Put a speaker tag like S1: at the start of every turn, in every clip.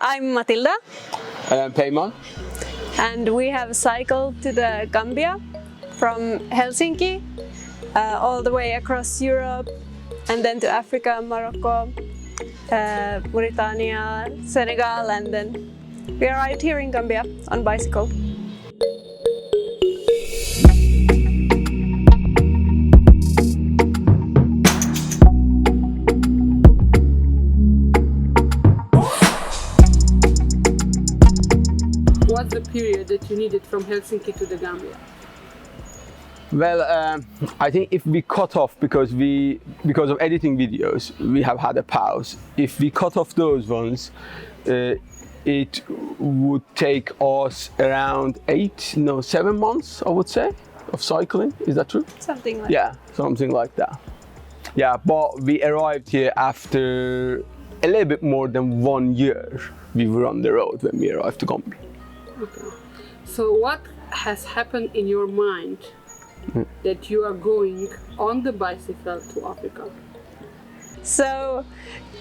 S1: I'm Matilda.
S2: And I'm Peyman.
S1: And we have cycled to the Gambia from Helsinki all the way across Europe and then to Africa, Morocco, Mauritania, Senegal, and then we arrived here in Gambia on bicycle.
S3: What's the period that you needed from Helsinki to the Gambia?
S2: Well, I think if we cut off because of editing videos, we have had a pause. If we cut off those ones, it would take us around 7 months, I would say, of cycling. Is that true?
S1: Something like
S2: Yeah, something like that. Yeah, but we arrived here after a little bit more than 1 year. We were on the road when we arrived to Gambia.
S3: Okay. So what has happened in your mind that you are going on the bicycle to Africa?
S1: So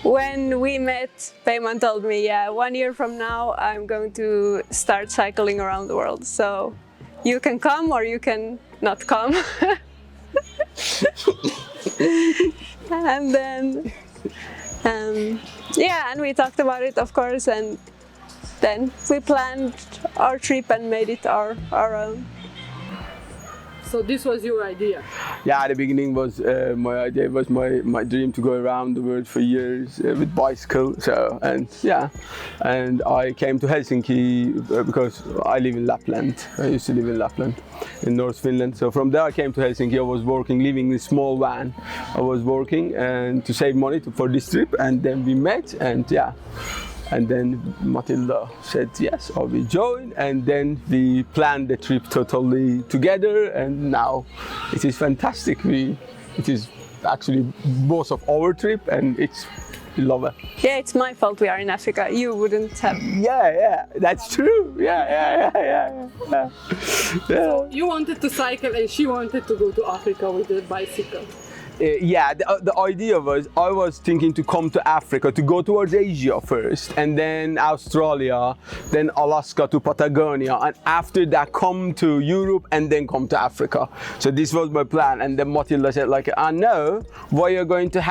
S1: when we met, Peyman told me, 1 year from now I'm going to start cycling around the world. So you can come or you can not come. And then, and we talked about it, of course, and then we planned our trip and made it our own.
S3: So this was your idea?
S2: Yeah, at the beginning was my idea, was my dream to go around the world for years with bicycle. So and I came to Helsinki because I live in Lapland. I used to live in Lapland, in North Finland. So from there I came to Helsinki. I was working, living in a small van. I was working and to save money for this trip, and then we met, and then Matilda said, yes, I will join, and then we planned the trip totally together, and now it is fantastic. It is actually both of our trip, and we love it.
S1: Yeah, it's my fault we are in Africa. You wouldn't have.
S2: Yeah, that's true. Yeah.
S3: So you wanted to cycle and she wanted to go to Africa with the bicycle.
S2: The idea was, I was thinking to come to Africa, to go towards Asia first, and then Australia, then Alaska to Patagonia, and after that come to Europe and then come to Africa. So this was my plan, and then Matilda said no, why you're going to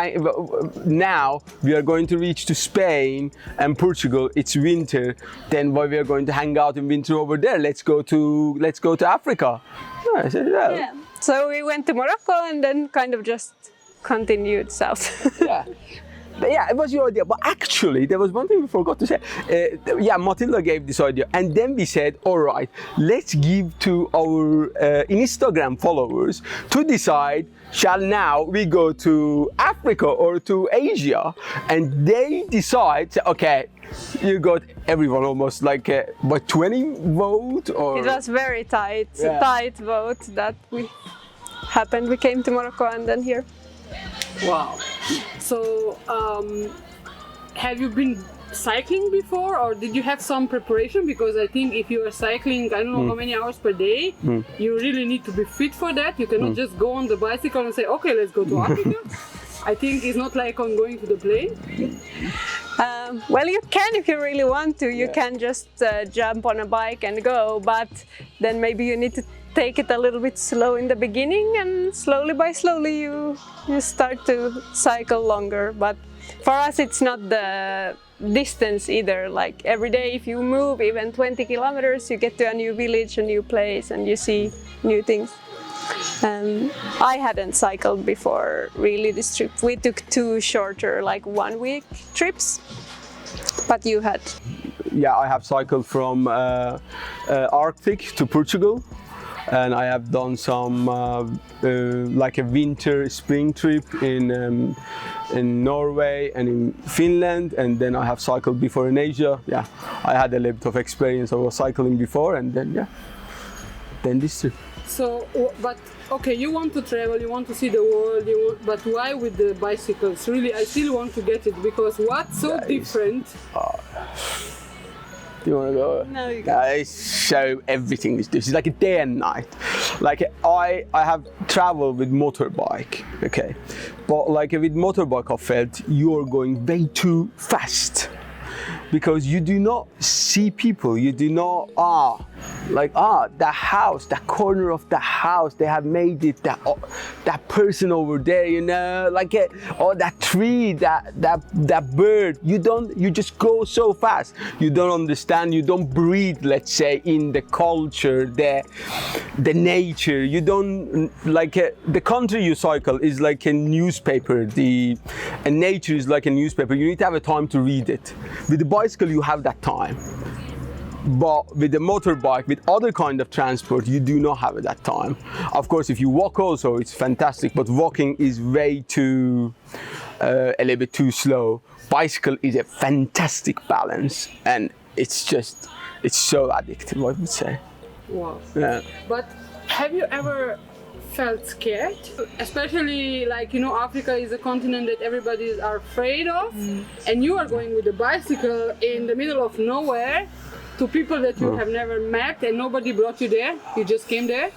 S2: now we are going to reach to Spain and Portugal, it's winter, then why we are going to hang out in winter over there, let's go to Africa. I said,
S1: yeah. So we went to Morocco and then kind of just continued south.
S2: Yeah, it was your idea. But actually, there was one thing we forgot to say. Matilda gave this idea. And then we said, all right, let's give to our Instagram followers to decide, shall now we go to Africa or to Asia? And they decide, okay, you got everyone almost by 20 vote or...
S1: It was very tight, a tight vote that happened. We came to Morocco and then here.
S3: Wow. So, have you been cycling before, or did you have some preparation? Because I think if you are cycling, I don't know how many hours per day, you really need to be fit for that. You cannot just go on the bicycle and say, okay, let's go to Africa. I think it's not like on going to the plane.
S1: Well, you can if you really want to. You can just jump on a bike and go, but then maybe you need to take it a little bit slow in the beginning, and slowly by slowly you start to cycle longer. But for us it's not the distance either. Like every day if you move even 20 kilometers, you get to a new village, a new place, and you see new things. I hadn't cycled before really this trip. We took 2 shorter, 1 week trips, but you had.
S2: Yeah, I have cycled from Arctic to Portugal, and I have done some a winter spring trip in Norway and in Finland, and then I have cycled before in Asia. Yeah, I had a little bit of experience of cycling before, and then this trip.
S3: So, but okay, you want to travel, you want to see the world, but why with the bicycles? Really, I still want to get it, because what's so different?
S2: Do you want to go?
S1: No, you go.
S2: I show everything is this. It's like a day and night. I have traveled with motorbike, okay, but with motorbike I felt you're going way too fast. because you do not see people, you do not, that house, that corner of the house, they have made it, that person over there, you know, or that tree, that bird, you just go so fast, you don't understand, you don't breathe, let's say, in the culture, the nature, you don't, the country you cycle is like a newspaper, and nature is like a newspaper, you need to have a time to read it. With the bicycle, you have that time. But with the motorbike, with other kind of transport, you do not have that time. Of course, if you walk also, it's fantastic, but walking is way too, a little bit too slow. Bicycle is a fantastic balance, and it's so addictive, I would say.
S3: Wow.
S2: Yeah.
S3: But have you ever felt scared? Especially, Africa is a continent that everybody are afraid of, and you are going with a bicycle in the middle of nowhere to people that you have never met, and nobody brought you there, you just came there?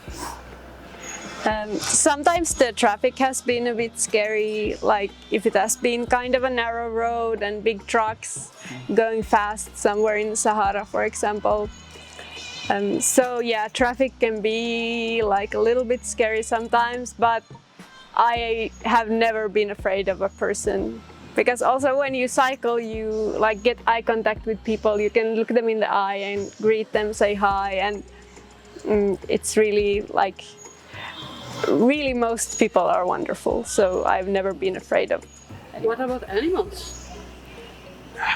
S1: Sometimes the traffic has been a bit scary, like if it has been kind of a narrow road and big trucks going fast somewhere in Sahara, for example. So yeah, traffic can be like a little bit scary sometimes, but I have never been afraid of a person. Because also when you cycle, you get eye contact with people, you can look them in the eye and greet them, say hi, and it's really really most people are wonderful, so I've never been afraid of anyone.
S3: What about animals?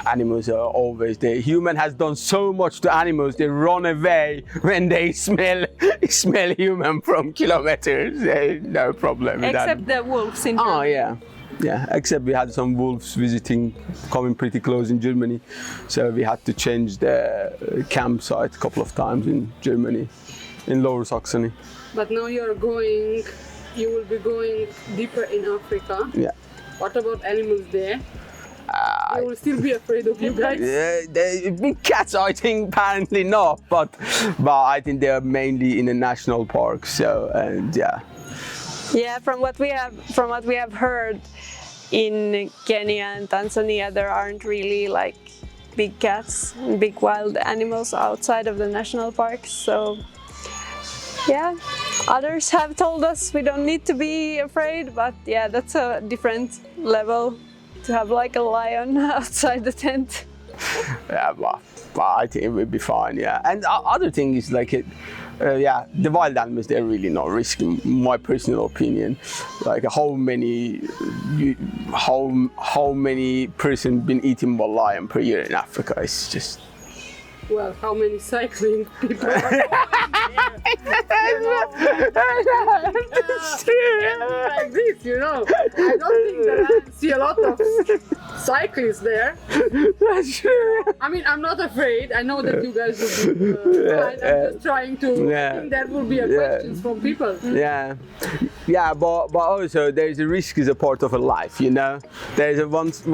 S2: Animals are always there. Human has done so much to animals, they run away when they smell human from kilometers. No problem with that.
S1: Except the wolves in
S2: Oh
S1: Germany.
S2: yeah, except we had some wolves coming pretty close in Germany, so we had to change the campsite a couple of times in Germany, in Lower Saxony.
S3: But now you will be going deeper in Africa.
S2: Yeah.
S3: What about animals there? They will still be afraid of you guys?
S2: The big cats, I think, apparently not, but I think they are mainly in the national park. So yeah.
S1: Yeah, from what we have heard, in Kenya and Tanzania there aren't really big cats and big wild animals outside of the national parks. So yeah, others have told us we don't need to be afraid, but yeah, that's a different level to have a lion outside the tent.
S2: Yeah, but I think it will be fine. Yeah, and other thing is the wild animals, they're really not risky, my personal opinion. How many person been eaten by lion per year in Africa? It's just.
S3: Well, how many cycling people are like this, I don't think that I see a lot of cyclists there.
S2: That's true.
S3: I mean, I'm not afraid. I know that you guys will be fine. I'm just trying to think that will be a question from people.
S2: Yeah, but also there's a risk is a part of a life, There's once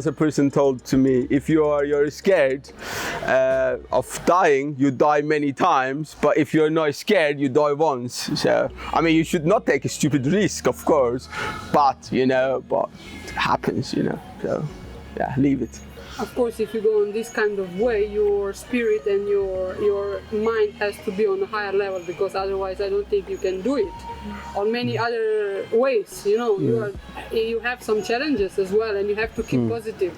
S2: a person told to me, if you're scared of dying, you die many times, but if you're not scared, you die once. So I mean, you should not take a stupid risk, of course, but but it happens, So yeah, leave it.
S3: Of course, if you go on this kind of way, your spirit and your mind has to be on a higher level, because otherwise I don't think you can do it on many other ways. You have some challenges as well, and you have to keep positive.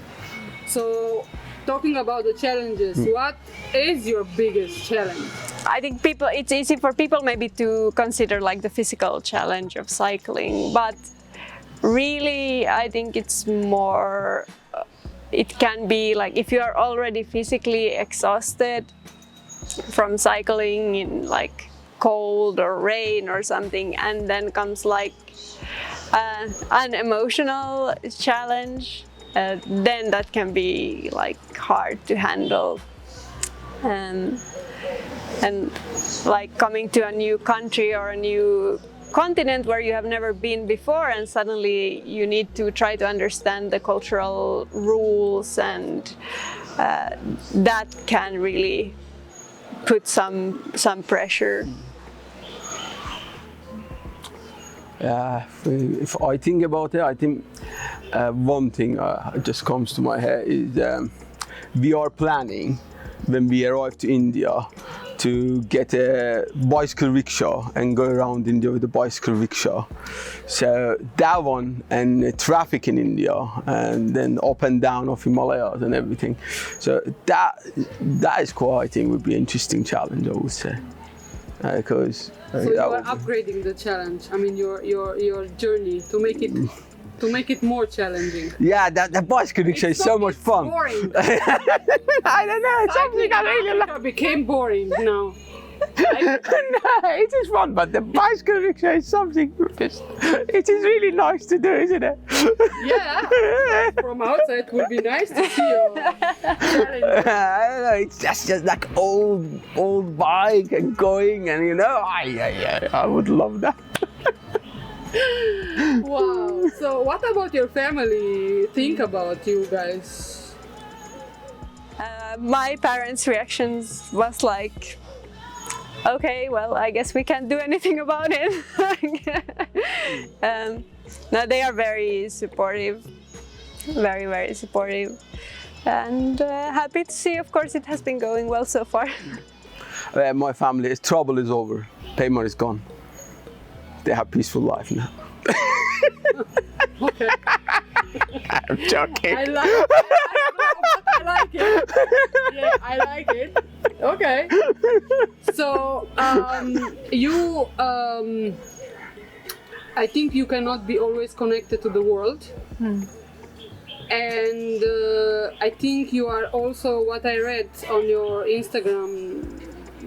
S3: So talking about the challenges, what is your biggest challenge?
S1: I think it's easy for people maybe to consider the physical challenge of cycling, but really I think it's more, it can be if you are already physically exhausted from cycling in cold or rain or something, and then comes an emotional challenge, then that can be hard to handle. And coming to a new country or a new continent where you have never been before, and suddenly you need to try to understand the cultural rules, and that can really put some pressure.
S2: If I think about it, I think one thing just comes to my head is we are planning when we arrive to India to get a bicycle rickshaw and go around India with a bicycle rickshaw. So that one, and traffic in India, and then up and down of Himalayas and everything. So that is quite, I think, would be an interesting challenge, I would say. Because
S3: so you are upgrading the challenge. I mean, your journey to make it more challenging.
S2: Yeah, that bicycle rickshaw is so much fun.
S3: Boring.
S2: I don't know. It's something I really like.
S3: It became boring now.
S2: No, it is fun, but the bicycle rickshaw is something. It is really nice to do, isn't it?
S3: Yeah. From outside, it would be nice to see your challenge.
S2: I don't know. It's just like old bike and going, and I would love that.
S3: Wow. So what about your family think about you guys?
S1: My parents' reactions was like, okay, well, I guess we can't do anything about it. No, they are very supportive, very, very supportive, and happy to see, of course, it has been going well so far.
S2: My family's trouble is over. Peyman is gone. They have peaceful life now.
S3: Okay.
S2: I'm joking.
S3: I like it. Yeah, I like it. Okay. So I think you cannot be always connected to the world. And I think you are also, what I read on your Instagram,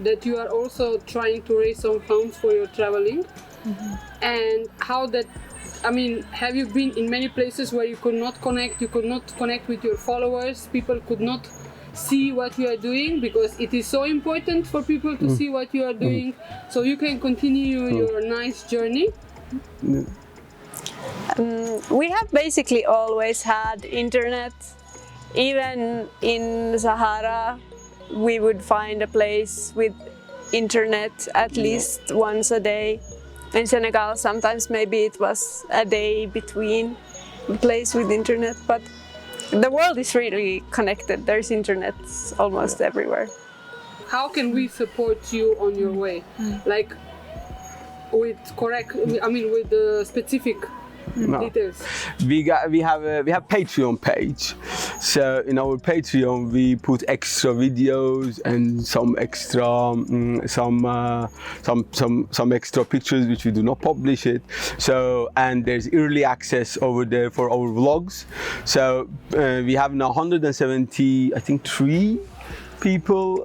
S3: that you are also trying to raise some funds for your traveling. And how that, I mean, have you been in many places where you could not connect with your followers, people could not see what you are doing, because it is so important for people to see what you are doing, so you can continue your nice journey?
S1: We have basically always had internet. Even in Sahara, we would find a place with internet at least once a day. In Senegal, sometimes maybe it was a day between a place with internet, but the world is really connected. There's internet almost everywhere.
S3: How can we support you on your way? Like with the specific details.
S2: We have Patreon page. So in our Patreon we put extra videos and some extra pictures which we do not publish it. So, and there's early access over there for our vlogs. So we have now 170, I think, 3 people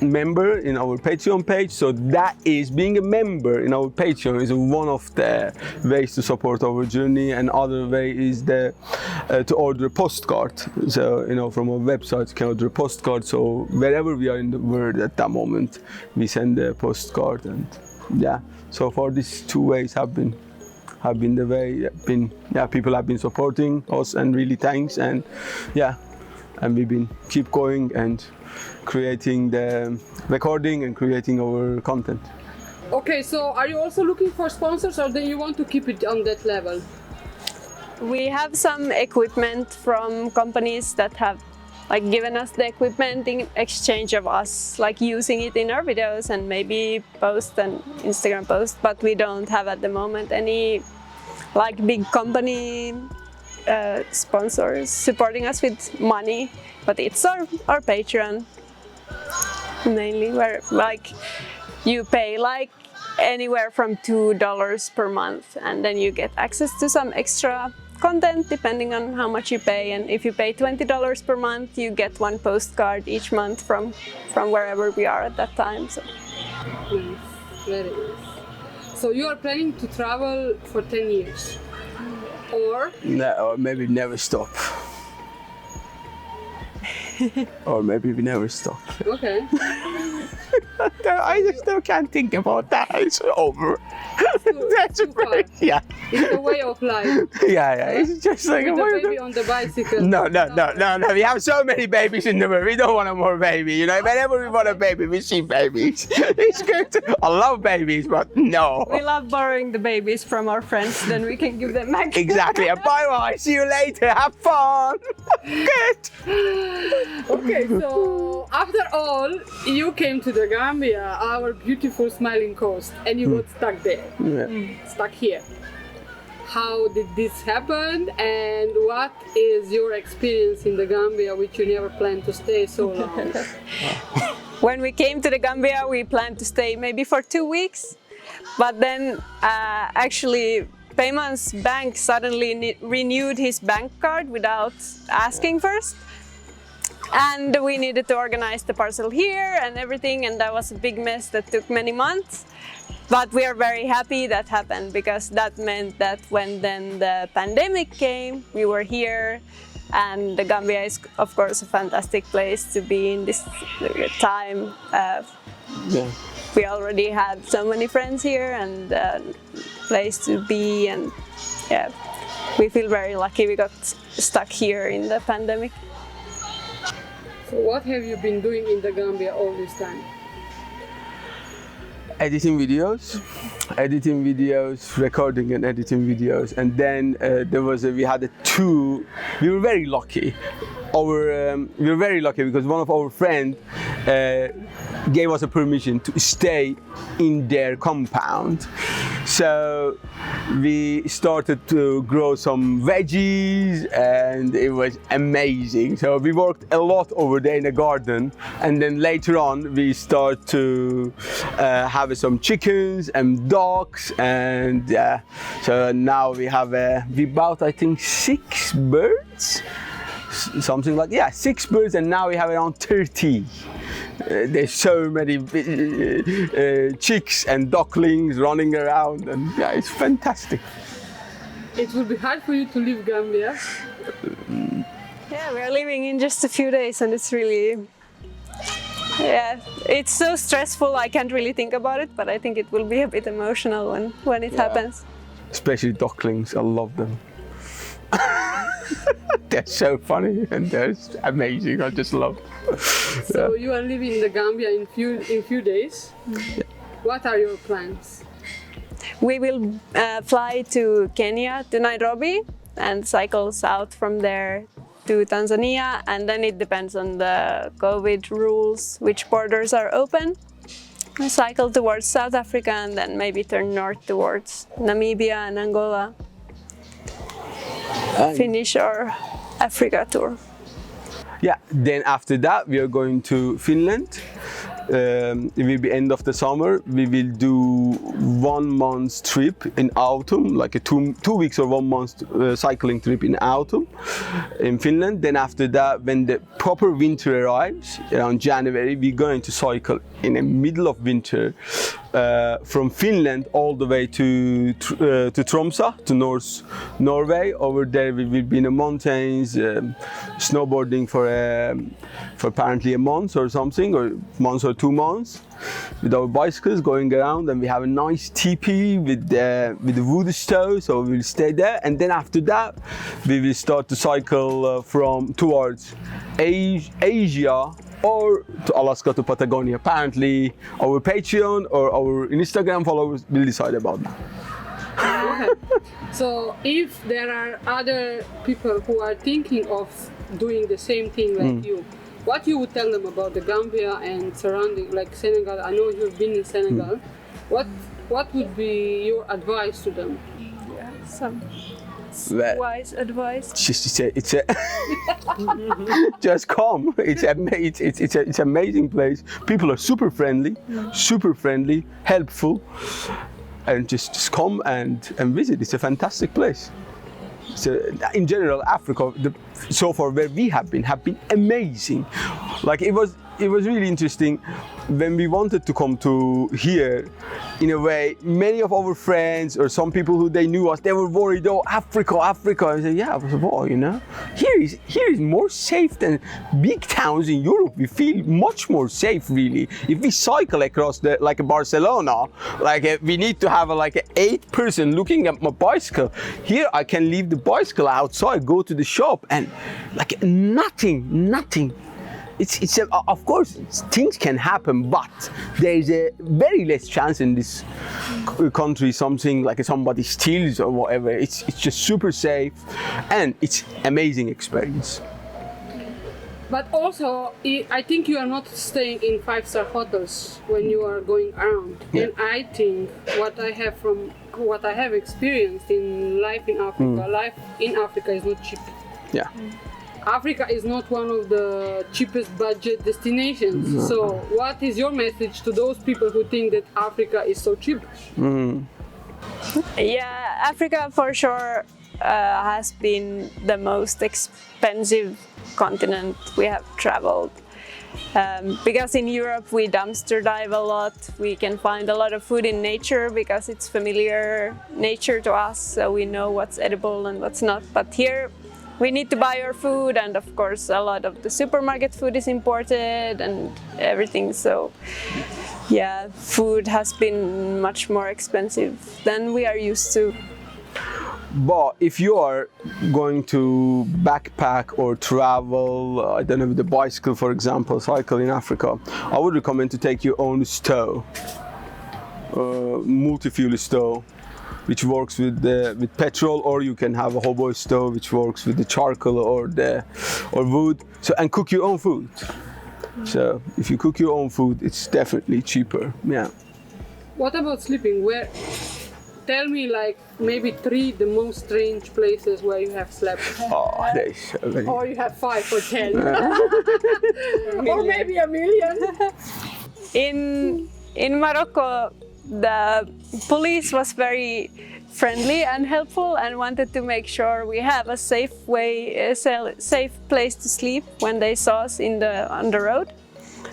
S2: member in our Patreon page. So that is, being a member in our Patreon is one of the ways to support our journey, and other way is to order a postcard. So from our website you can order a postcard, so wherever we are in the world at that moment we send a postcard. And so far these 2 ways have been the way people have been supporting us, and really thanks. And and we've been keep going and creating the recording and creating our content.
S3: Okay, so are you also looking for sponsors, or do you want to keep it on that level?
S1: We have some equipment from companies that have given us the equipment in exchange of us using it in our videos and maybe post an Instagram post, but we don't have at the moment any big company sponsors supporting us with money, but it's our Patreon mainly, where you pay anywhere from $2 per month, and then you get access to some extra content depending on how much you pay. And if you pay $20 per month, you get 1 postcard each month from wherever we are at that time. So
S3: nice, very nice. So you are planning to travel for 10 years? Or
S2: maybe never stop. Or maybe we never stop.
S3: Okay.
S2: I just still can't think about that. It's over. That's
S3: great.
S2: Yeah.
S3: It's a way of life.
S2: Yeah. It's just like
S3: with a baby on the bicycle.
S2: No. We have so many babies in the world. We don't want a more baby. Whenever we want a baby, we see babies. It's good. I love babies, but no.
S1: We love borrowing the babies from our friends. Then we can give them back.
S2: Exactly. And bye. See you later. Have fun. Good.
S3: Okay, so after all, you came to the Gambia, our beautiful smiling coast, and you got stuck there, stuck here. How did this happen, and what is your experience in the Gambia, which you never planned to stay so long?
S1: When we came to the Gambia, we planned to stay maybe for 2 weeks, but then actually Peyman's bank suddenly renewed his bank card without asking first. And we needed to organize the parcel here and everything, and that was a big mess that took many months. But we are very happy that happened, because that meant that when then the pandemic came, we were here. And the Gambia is, of course, a fantastic place to be in this time. We already had so many friends here and a place to be, and yeah, we feel very lucky we got stuck here in the pandemic.
S3: So what have you been doing in the Gambia all this time?
S2: Editing videos, recording and editing videos, and then we were very lucky. We were very lucky because one of our friends gave us a permission to stay in their compound. So we started to grow some veggies, and it was amazing. So we worked a lot over there in the garden, and then later on we start to have some chickens and ducks, and so now we bought, I think, 6 birds, something like 6 birds, and now we have around 30. There's so many chicks and ducklings running around, and it's fantastic.
S3: It will be hard for you to leave Gambia.
S1: Yeah, we're leaving in just a few days, and it's really, it's so stressful. I can't really think about it, but I think it will be a bit emotional when it happens.
S2: Especially ducklings, I love them. They're so funny and they're amazing. I just love them.
S3: So you are living in the Gambia in few days. Yeah. What are your plans?
S1: We will fly to Kenya, to Nairobi, and cycle south from there to Tanzania, and then it depends on the COVID rules, which borders are open. We cycle towards South Africa and then maybe turn north towards Namibia and Angola. Finish our Africa tour.
S2: Yeah, then after that we are going to Finland. It will be end of the summer. We will do 1 month trip in autumn, like a 2 weeks or 1 month cycling trip in autumn in Finland. Then after that, when the proper winter arrives around January, we're going to cycle in the middle of winter from Finland all the way to Tromsø, to North Norway. Over there we will be in the mountains, snowboarding for apparently a month or something, or month or 2 months, with our bicycles going around, and we have a nice teepee with the wood stove, so we will stay there. And then after that we will start to cycle towards Asia, or to Alaska, to Patagonia. Apparently our Patreon or our Instagram followers will decide about that.
S3: Okay. So if there are other people who are thinking of doing the same thing like you, what you would tell them about the Gambia and surrounding, like Senegal? I know you've been in Senegal. What would be your advice to them?
S1: Some wise advice.
S2: It's a just come. It's an amazing place. People are super friendly, helpful, and just come and visit. It's a fantastic place. So in general, Africa, so far where we have been amazing. Like it was really interesting when we wanted to come to here. In a way, many of our friends or some people who they knew us, they were worried, oh, Africa. I said, yeah, well, here is more safe than big towns in Europe. We feel much more safe, really. If we cycle across like Barcelona, we need to have an 8 person looking at my bicycle. Here I can leave the bicycle outside, go to the shop, and nothing. It's of course things can happen, but there is a very less chance in this country something like somebody steals or whatever. It's just super safe, and it's amazing experience.
S3: But also, I think you are not staying in 5-star hotels when you are going around.
S2: Yeah.
S3: And I think what I have experienced in life in Africa, life in Africa is not cheap.
S2: Yeah.
S3: Africa is not one of the cheapest budget destinations.
S2: No.
S3: So, what is your message to those people who think that Africa is so cheap?
S1: Yeah, Africa for sure has been the most expensive continent we have traveled. Because in Europe we dumpster dive a lot, we can find a lot of food in nature because it's familiar nature to us, so we know what's edible and what's not. But here we need to buy our food, and of course a lot of the supermarket food is imported and everything, so yeah, food has been much more expensive than we are used to.
S2: But if you are going to backpack or travel, I don't know, with a bicycle, for example, cycle in Africa, I would recommend to take your own stove, multi-fuel stove, which works with petrol, or you can have a hobo stove which works with the charcoal or wood. So, and cook your own food. So if you cook your own food, it's definitely cheaper. Yeah.
S3: What about sleeping? Tell me, like, maybe 3 the most strange places where you have slept.
S2: Oh, there's so many.
S3: Or you have 5 or 10. Or maybe a million.
S1: In Morocco, the police was very friendly and helpful and wanted to make sure we have a safe place to sleep when they saw us on the road.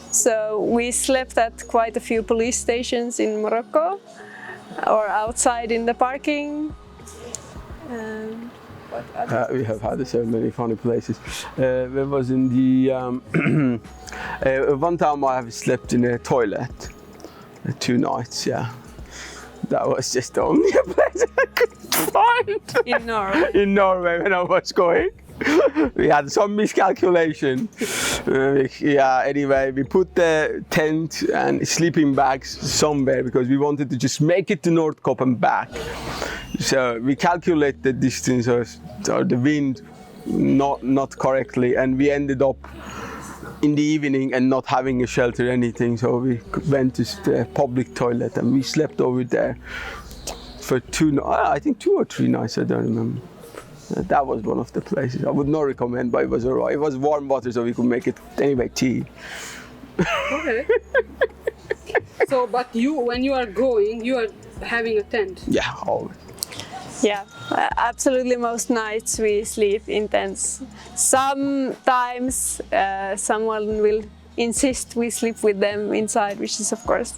S1: So we slept at quite a few police stations in Morocco, or outside in the parking.
S2: We have had so many funny places. There was in the one time I have slept in a toilet, 2 nights. Yeah, that was just the only place I could find
S1: In Norway.
S2: in Norway when I was going. We had some miscalculation. Yeah, anyway, we put the tent and sleeping bags somewhere because we wanted to just make it to North Cape and back. So we calculate the distance or the wind not correctly, and we ended up in the evening and not having a shelter or anything. So we went to the public toilet and we slept over there for 2 or 3 nights, I don't remember. That was one of the places. I would not recommend, but it was alright. It was warm water, so we could make it anyway tea.
S3: Okay. So, but when you are going, you are having a tent.
S2: Yeah, always.
S1: Yeah, absolutely. Most nights we sleep in tents. Sometimes someone will insist we sleep with them inside, which is of course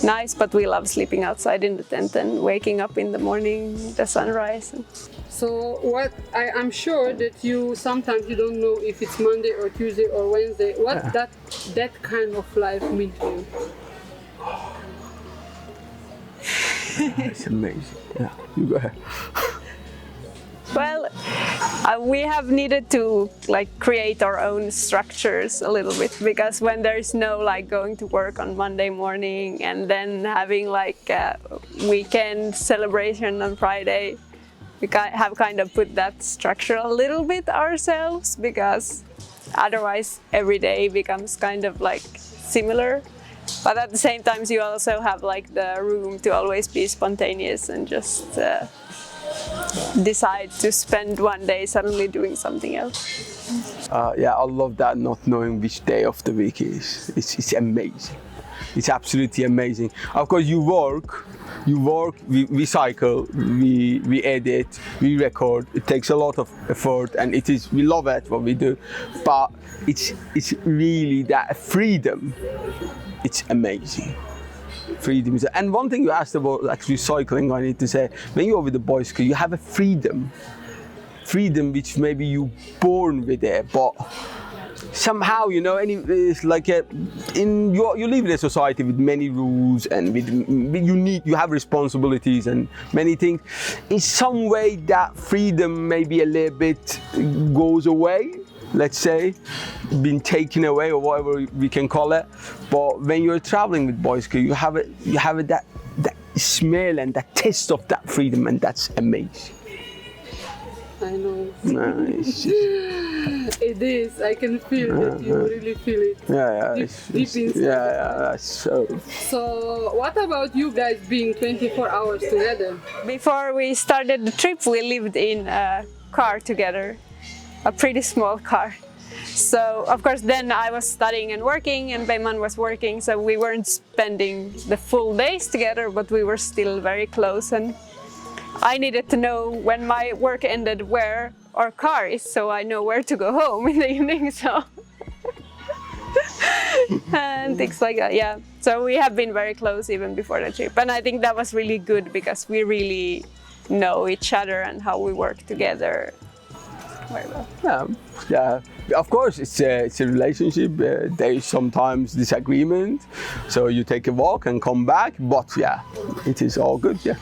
S1: nice, but we love sleeping outside in the tent and waking up in the morning, the sunrise.
S3: So I'm sure that sometimes you don't know if it's Monday or Tuesday or Wednesday. What that kind of life mean to you?
S2: It's amazing. Yeah, you go ahead.
S1: Well, we have needed to create our own structures a little bit, because when there is no going to work on Monday morning and then having a weekend celebration on Friday, we have kind of put that structure a little bit ourselves, because otherwise every day becomes kind of similar. But at the same time, you also have the room to always be spontaneous and just decide to spend one day suddenly doing something else.
S2: Yeah, I love that, not knowing which day of the week is. It's amazing. It's absolutely amazing. Of course, you work, we cycle, we edit, we record. It takes a lot of effort, and we love it what we do. But it's really that freedom. It's amazing. Freedom. And one thing you asked about actually cycling, I need to say, when you're with the bicycle, you have a freedom which maybe you're born with it, but somehow, it's you live in a society with many rules, and you have responsibilities and many things. In some way, that freedom maybe a little bit goes away. Let's say, been taken away, or whatever we can call it. But when you're traveling with bicycle, you have that smell and that taste of that freedom, and that's amazing.
S3: I know.
S2: Nice.
S3: It is. I can feel that you really feel it.
S2: Yeah,
S3: Deep inside.
S2: yeah, that's so.
S3: So, what about you guys being 24 hours together?
S1: Before we started the trip, we lived in a car together, a pretty small car. So, of course, then I was studying and working, and Peyman was working, so we weren't spending the full days together, but we were still very close. And I needed to know when my work ended where our car is, so I know where to go home in the evening. So and things like that. Yeah. So we have been very close even before the trip, and I think that was really good because we really know each other and how we work together very well.
S2: Yeah. Of course, it's a relationship. There is sometimes disagreement, so you take a walk and come back. But yeah, it is all good. Yeah.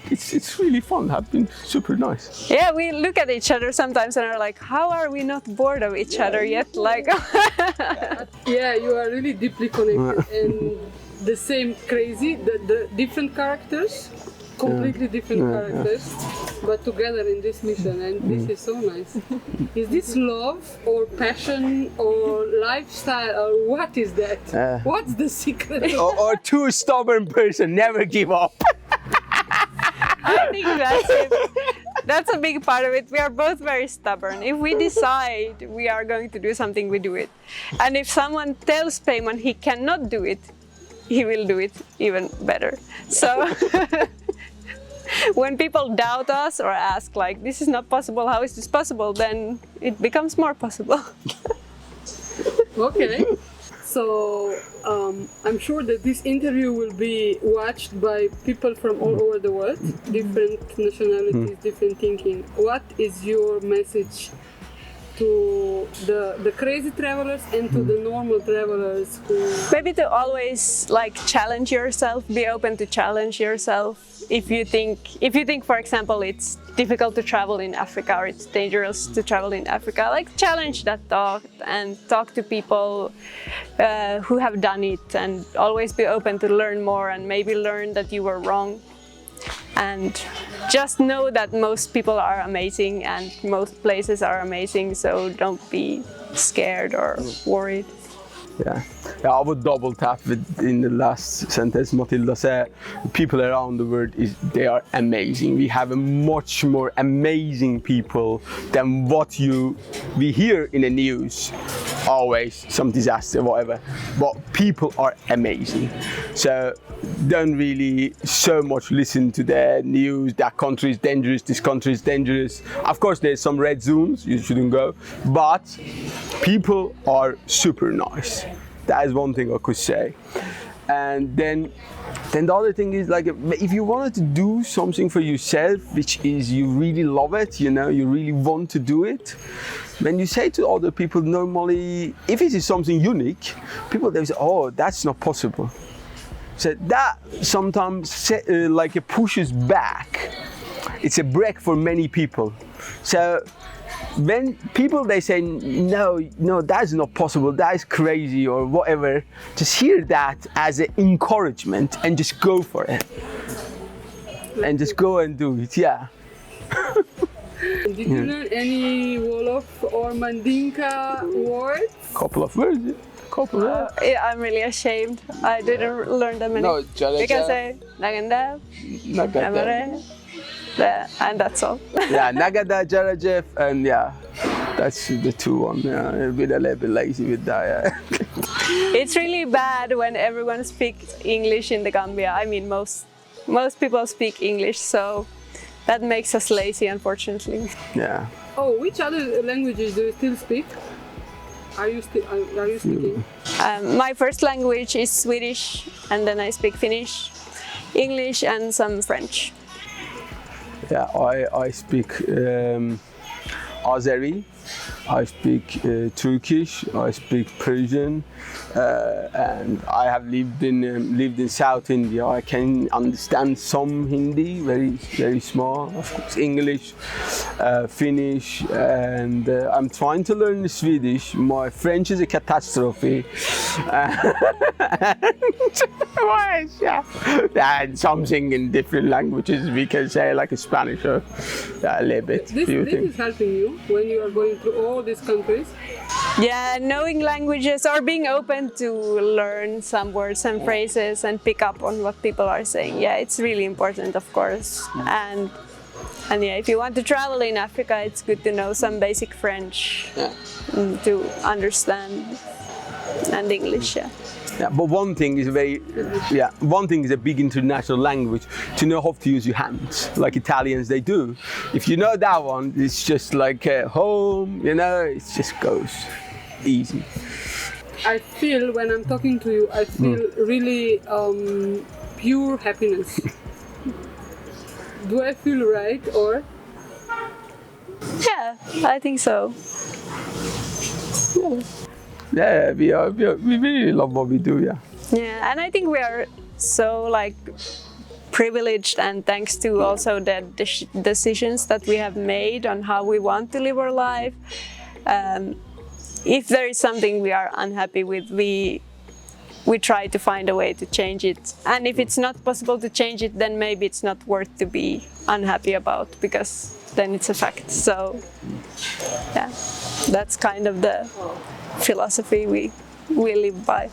S2: It's really fun. Have been super nice.
S1: Yeah, we look at each other sometimes and are like, how are we not bored of each other yet? Like,
S3: yeah, you are really deeply connected and the same crazy, the different characters, completely different characters, but together in this mission, and this is so nice. Is this love or passion or lifestyle or what is that? What's the secret?
S2: Or two stubborn person never give up.
S1: I think that's it. That's a big part of it. We are both very stubborn. If we decide we are going to do something, we do it. And if someone tells Peyman he cannot do it, he will do it even better. So when people doubt us or ask like, this is not possible, how is this possible, then it becomes more possible.
S3: Okay. So I'm sure that this interview will be watched by people from all over the world, different nationalities, different thinking. What is your message to the crazy travelers and to the normal travelers who...
S1: Maybe to always like challenge yourself, be open to challenge yourself. If you think, for example, it's difficult to travel in Africa or it's dangerous to travel in Africa, like challenge that thought and talk to people who have done it, and always be open to learn more and maybe learn that you were wrong. And just know that most people are amazing and most places are amazing, so don't be scared or worried.
S2: Yeah, I would double tap in the last sentence. Matilda said, people around the world, they are amazing. We have a much more amazing people than what we hear in the news. Always some disaster, whatever. But people are amazing. So don't really so much listen to the news, that country is dangerous, this country is dangerous. Of course, there's some red zones, you shouldn't go, but people are super nice. That is one thing I could say. And then the other thing is, like, if you wanted to do something for yourself, which is you really love it, you know, you really want to do it, when you say to other people, normally, if it is something unique, people, they say, oh, that's not possible. So that sometimes like it pushes back. It's a break for many people. So when people, they say, no, that's not possible, that is crazy or whatever, just hear that as an encouragement and just go for it. And just go and do it, yeah.
S3: Did you learn any Wolof or Mandinka words?
S2: Couple of words.
S1: Yeah, I'm really ashamed. I didn't learn that many.
S2: No,
S1: You can say Naganda, Namare, and that's all.
S2: Yeah, Nagada, Jarajef, and yeah, that's the two one. Yeah, a little bit lazy with that. Yeah.
S1: It's really bad when everyone speaks English in the Gambia. I mean, most people speak English, so that makes us lazy, unfortunately.
S2: Yeah.
S3: Oh, which other languages do you still speak? Are you speaking?
S1: My first language is Swedish, and then I speak Finnish, English, and some French.
S2: Yeah, I speak Azeri, I speak Turkish, I speak Persian, and I have lived in South India. I can understand some Hindi, very small, of course, English, Finnish, and I'm trying to learn Swedish. My French is a catastrophe. And something in different languages we can say, like Spanish or a little bit.
S3: This is helping you when you are going through all these countries?
S1: Yeah, knowing languages or being open to learn some words and phrases and pick up on what people are saying. Yeah, it's really important, of course. And yeah, if you want to travel in Africa, it's good to know some basic French to understand, and English. Yeah.
S2: Yeah, but one thing is a big international language, to know how to use your hands, like Italians they do. If you know that one, it's just like home, you know, it just goes easy.
S3: I feel when I'm talking to you, I feel really pure happiness. Do I feel right or?
S1: Yeah, I think so.
S2: Yeah, we really love what we do, yeah.
S1: Yeah, and I think we are so like privileged, and thanks to also the decisions that we have made on how we want to live our life. If there is something we are unhappy with, we try to find a way to change it. And if it's not possible to change it, then maybe it's not worth to be unhappy about, because then it's a fact. So yeah, that's kind of the philosophy we live by.